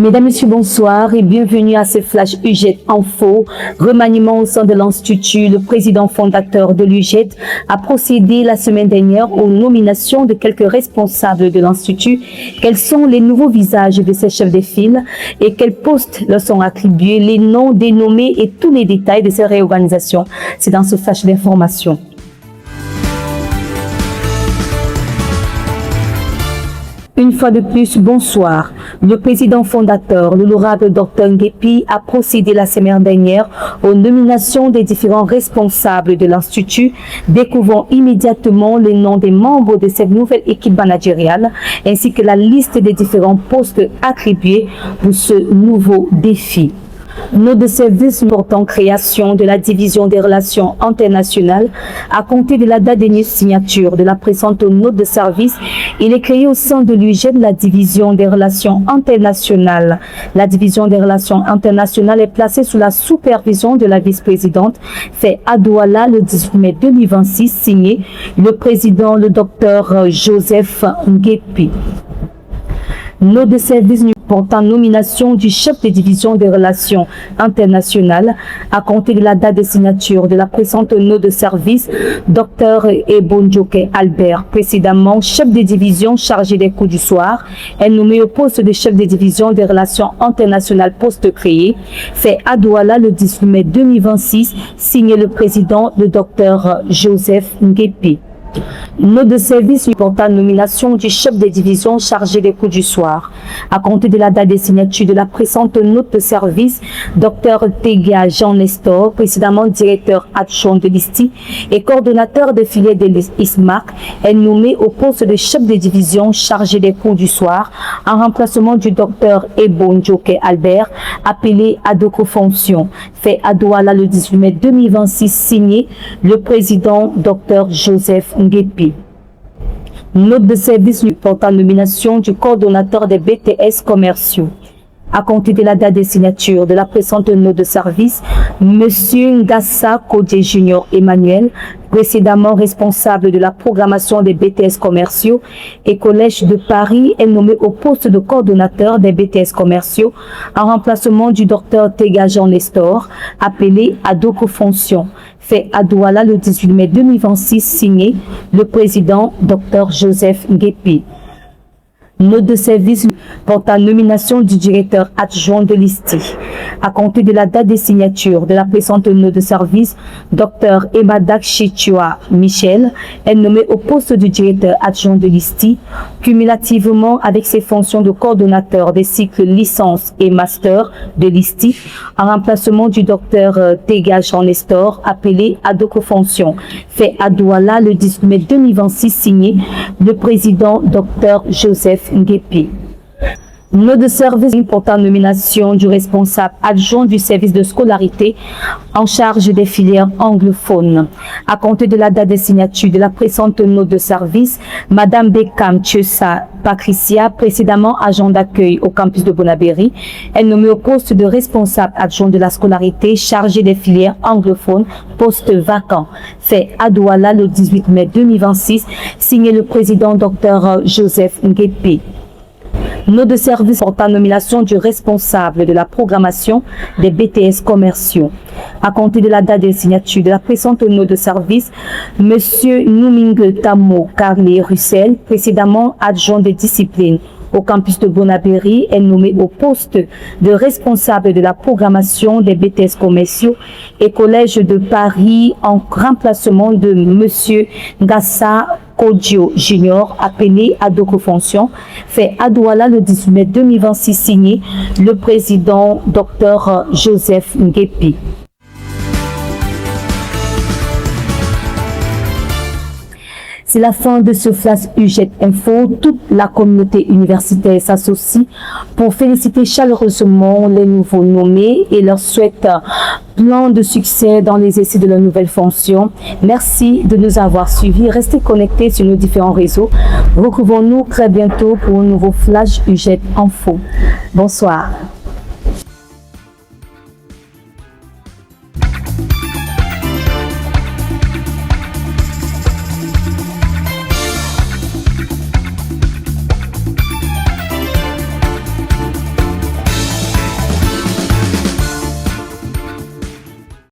Mesdames, Messieurs, bonsoir et bienvenue à ce Flash UGET Info. Remaniement au sein de l'Institut, le président fondateur de l'UGET a procédé la semaine dernière aux nominations de quelques responsables de l'Institut. Quels sont les nouveaux visages de ces chefs de file et quels postes leur sont attribués, les noms dénommés et tous les détails de ces réorganisations. C'est dans ce Flash d'information. Une fois de plus, bonsoir. Le président fondateur, l'honorable Dr Nguépi, a procédé la semaine dernière aux nominations des différents responsables de l'Institut, découvrant immédiatement les noms des membres de cette nouvelle équipe managériale, ainsi que la liste des différents postes attribués pour ce nouveau défi. Note de service portant création de la division des relations internationales à compter de la date de signature de la présente note de service. Il est créé au sein de l'UGET la division des relations internationales. La division des relations internationales est placée sous la supervision de la vice-présidente, fait à Douala le 18 mai 2026, signé le président, le docteur Joseph Nguépi. Note de service portant nomination du chef de division des relations internationales à compter de la date de signature de la présente note de service, Dr Ebonjoke Albert, précédemment chef de division chargé des coups du soir, est nommé au poste de chef de division des relations internationales poste créé, fait à Douala le 18 mai 2026, signé le président, le Dr Joseph Nguépi. Note de service portant nomination du chef de division chargé des coups du soir. À compter de la date de signature de la présente note de service, Dr Tega Jean Nestor, précédemment directeur adjoint de l'ISTI et coordonnateur de filière de l'ISMAC, est nommé au poste de chef de division chargé des coups du soir en remplacement du Dr Ebonjoke Albert, appelé à d'autres fonctions. Fait à Douala le 18 mai 2026, signé le président Dr Joseph Nguépi. Note de service portant nomination du coordonnateur des BTS commerciaux. À compter de la date de signature de la présente note de service, M. Ngassa Kodje Junior Emmanuel, précédemment responsable de la programmation des BTS commerciaux et Collège de Paris, est nommé au poste de coordonnateur des BTS commerciaux en remplacement du Dr Tega Jean Nestor, appelé à d'autres fonctions. Fait à Douala le 18 mai 2026, signé le président Dr Joseph Nguépi. Note de service portant nomination du directeur adjoint de l'ISTI. À compter de la date de signature de la présente note de service, Dr Emadak Chitua Michel est nommé au poste de directeur adjoint de l'ISTI, cumulativement avec ses fonctions de coordonnateur des cycles licence et master de l'ISTI, en remplacement du Dr Tega Jean Nestor, appelé à d'autres fonctions. Fait à Douala le 18 mai 2026, signé le président Dr Joseph Nguépi. Note de service portant nomination du responsable adjoint du service de scolarité en charge des filières anglophones. À compter de la date de signature de la présente note de service, Madame Bekam Tchessa Patricia, précédemment agent d'accueil au campus de Bonabéry, est nommée au poste de responsable adjoint de la scolarité chargé des filières anglophones, poste vacant. Fait à Douala le 18 mai 2026, signé le président Dr Joseph Nguépi. Note de service portant nomination du responsable de la programmation des BTS commerciaux. À compter de la date de signature de la présente note de service, M. Numing Tamo Carlé Russell, précédemment adjoint de discipline au campus de Bonabéry, est nommé au poste de responsable de la programmation des BTS commerciaux et Collège de Paris en remplacement de M. Ngassa Kodjo Junior, appelé à d'autres fonctions. Fait à Douala le 18 mai 2026, signé le président Dr Joseph Nguépi. C'est la fin de ce Flash UGET Info. Toute la communauté universitaire s'associe pour féliciter chaleureusement les nouveaux nommés et leur souhaite plein de succès dans les essais de leur nouvelle fonction. Merci de nous avoir suivis. Restez connectés sur nos différents réseaux. Retrouvons-nous très bientôt pour un nouveau Flash UGET Info. Bonsoir.